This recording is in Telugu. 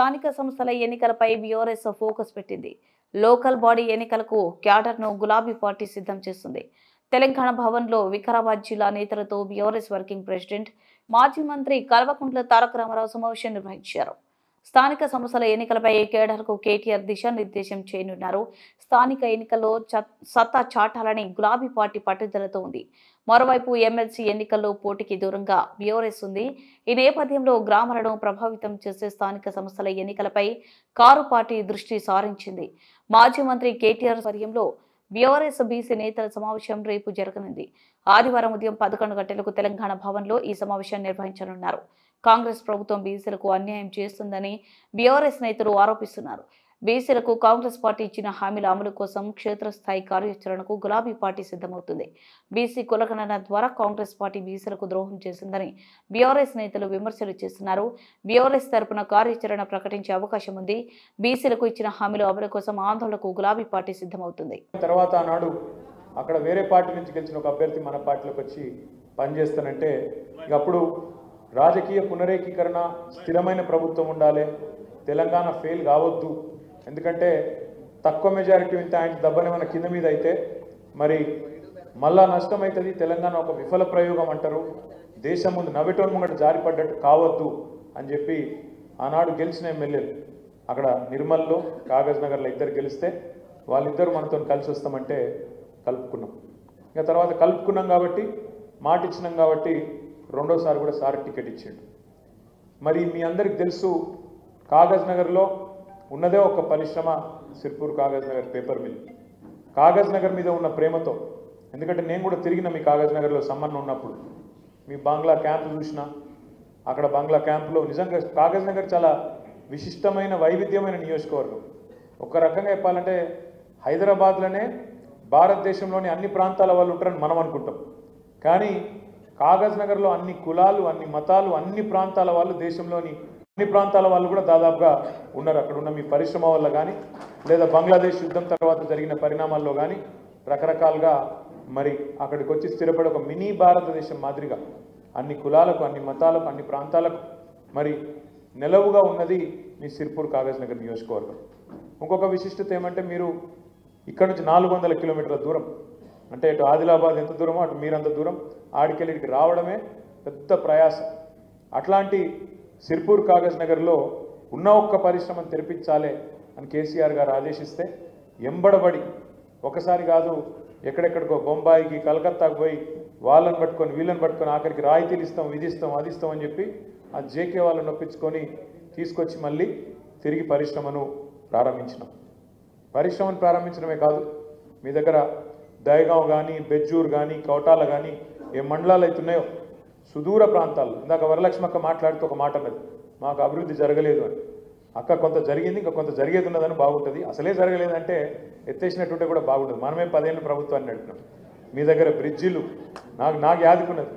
స్థానిక సంస్థల ఎన్నికలపై బీఆర్ఎస్ ఫోకస్ పెట్టింది. లోకల్ బాడీ ఎన్నికలకు క్యాడర్ను గులాబీ పార్టీ సిద్ధం చేస్తుంది. తెలంగాణ భవన్లో వికారాబాద్ జిల్లా నేతలతో బీఆర్ఎస్ వర్కింగ్ ప్రెసిడెంట్, మాజీ మంత్రి కల్వకుంట్ల తారక రామారావు సమావేశం నిర్వహించారు. స్థానిక సంస్థల ఎన్నికలపై కేడర్కు కేటీఆర్ దిశానిర్దేశం చేయనున్నారు. స్థానిక ఎన్నికల్లో సత్తా చాటాలని గులాబీ పార్టీ పట్టుదలతో ఉంది. మరోవైపు ఎమ్మెల్సీ ఎన్నికల్లో పోటీకి దూరంగా బీఆర్ఎస్ ఉంది. ఈ నేపథ్యంలో గ్రామాలను ప్రభావితం చేసే స్థానిక సంస్థల ఎన్నికలపై కారు పార్టీ దృష్టి సారించింది. మాజీ మంత్రి కేటీఆర్ ఆధ్వర్యంలో బీఆర్ఎస్ బీసీ నేతల సమావేశం రేపు జరగనుంది. ఆదివారం ఉదయం 11 గంటలకు తెలంగాణ భవన్లో ఈ సమావేశం నిర్వహించనున్నారు. కాంగ్రెస్ ప్రభుత్వం బీసీలకు అన్యాయం చేస్తుందని బీఆర్ఎస్ నేతలు ఆరోపిస్తున్నారు. బీసీలకు కాంగ్రెస్ పార్టీ ఇచ్చిన హామీల అమలు కోసం క్షేత్రస్థాయి కార్యాచరణకు గులాబీ పార్టీ సిద్ధమవుతుంది. బీసీ కులగణన ద్వారా కాంగ్రెస్ పార్టీ బీసీలకు ద్రోహం చేసిందని బీఆర్ఎస్ నేతలు విమర్శలు చేస్తున్నారు. బీఆర్ఎస్ తరపున కార్యాచరణ ప్రకటించే అవకాశం ఉంది. బీసీలకు ఇచ్చిన హామీల అమలు కోసం ఆందోళనకు గులాబీ పార్టీ సిద్ధమవుతుంది. తర్వాత ఆనాడు అక్కడ వేరే పార్టీ నుంచి గెలిచిన ఒక అభ్యర్థి మన పార్టీలోకి వచ్చి పనిచేస్తానంటే అప్పుడు రాజకీయ పునరేకీకరణ, స్థిరమైన ప్రభుత్వం ఉండాలి, తెలంగాణ ఫెయిల్ కావద్దు, ఎందుకంటే తక్కువ మెజారిటీ ఇంత ఆయన దెబ్బని మన కింద మీద అయితే మరి మళ్ళా నష్టం అవుతుంది, తెలంగాణ ఒక విఫల ప్రయోగం అంటారు, దేశం ముందు నవ్వటం ముంగట జారిపడ్డట్టు కావద్దు అని చెప్పి ఆనాడు గెలిచిన ఎమ్మెల్యేలు అక్కడ నిర్మల్లో, కాగజ్ నగర్లో ఇద్దరు గెలిస్తే వాళ్ళిద్దరు మనతో కలిసి వస్తామంటే కలుపుకున్నాం. ఇంకా తర్వాత కలుపుకున్నాం కాబట్టి, మాట ఇచ్చినాం కాబట్టి రెండోసారి కూడా సార్ టికెట్ ఇచ్చిండు. మరి మీ అందరికి తెలుసు కాగజ్ నగర్లో ఉన్నదే ఒక పరిశ్రమ, సిర్పూర్ కాగజ్ నగర్ పేపర్ మిల్. కాగజ్ నగర్ మీద ఉన్న ప్రేమతో, ఎందుకంటే నేను కూడా తిరిగిన మీ కాగజ్ నగర్లో సంబంధం ఉన్నప్పుడు మీ బంగ్లా క్యాంపు చూసిన, అక్కడ బంగ్లా క్యాంపులో నిజంగా కాగజ్ నగర్ చాలా విశిష్టమైన వైవిధ్యమైన నియోజకవర్గం. ఒక రకంగా చెప్పాలంటే హైదరాబాద్లోనే భారతదేశంలోని అన్ని ప్రాంతాల వాళ్ళు ఉంటారని మనం అనుకుంటాం, కానీ కాగజ్ నగర్లో అన్ని కులాలు, అన్ని మతాలు, అన్ని ప్రాంతాల వాళ్ళు, దేశంలోని అన్ని ప్రాంతాల వాళ్ళు కూడా దాదాపుగా ఉన్నారు. అక్కడ ఉన్న మీ పరిశ్రమ వల్ల కానీ, లేదా బంగ్లాదేశ్ యుద్ధం తర్వాత జరిగిన పరిణామాల్లో కానీ రకరకాలుగా మరి అక్కడికి వచ్చి స్థిరపడి ఒక మినీ భారతదేశం మాదిరిగా అన్ని కులాలకు, అన్ని మతాలకు, అన్ని ప్రాంతాలకు మరి నెలవుగా ఉన్నది మీ సిర్పూర్ కాగజ్ నగర్ నియోజకవర్గం. ఇంకొక విశిష్టత ఏమంటే మీరు ఇక్కడ నుంచి 400 కిలోమీటర్ల దూరం, అంటే ఇటు ఆదిలాబాద్ ఎంత దూరమో అటు మీరంత దూరం, ఆడికెళ్ళికి రావడమే పెద్ద ప్రయాసం. అట్లాంటి సిర్పూర్ కాగజ్ నగర్లో ఉన్న ఒక్క పరిశ్రమను తెరిపించాలి అని కేసీఆర్ గారు ఆదేశిస్తే ఎంబడబడి ఒకసారి కాదు ఎక్కడెక్కడికో బొంబాయికి, కలకత్తాకు పోయి వాళ్ళని పట్టుకొని వీళ్ళని పట్టుకొని ఆఖరికి రాయితీలు ఇస్తాం, విధిస్తాం, అది ఇస్తాం అని చెప్పి ఆ జేకే వాళ్ళని నొప్పించుకొని తీసుకొచ్చి మళ్ళీ తిరిగి పరిశ్రమను ప్రారంభించినాం. పరిశ్రమను ప్రారంభించడమే కాదు, మీ దగ్గర దయగావ్ కానీ, బెజ్జూర్ కానీ, కౌటాల కానీ ఏ మండలాలు అవుతున్నాయో సుదూర ప్రాంతాల్లో, ఇందాక వరలక్ష్మక్క మాట్లాడుతూ ఒక మాట అన్నది, మాకు అభివృద్ధి జరగలేదు అని. అక్క కొంత జరిగింది, ఇంకా కొంత జరిగేది ఉన్నదని బాగుంటుంది. అసలే జరగలేదంటే ఎత్తేసినట్టుంటే కూడా బాగుంటుంది. మనమే 10 ఏళ్ళ ప్రభుత్వాన్ని నడిపినాం. మీ దగ్గర బ్రిడ్జిలు నాకు యాదుకున్నది,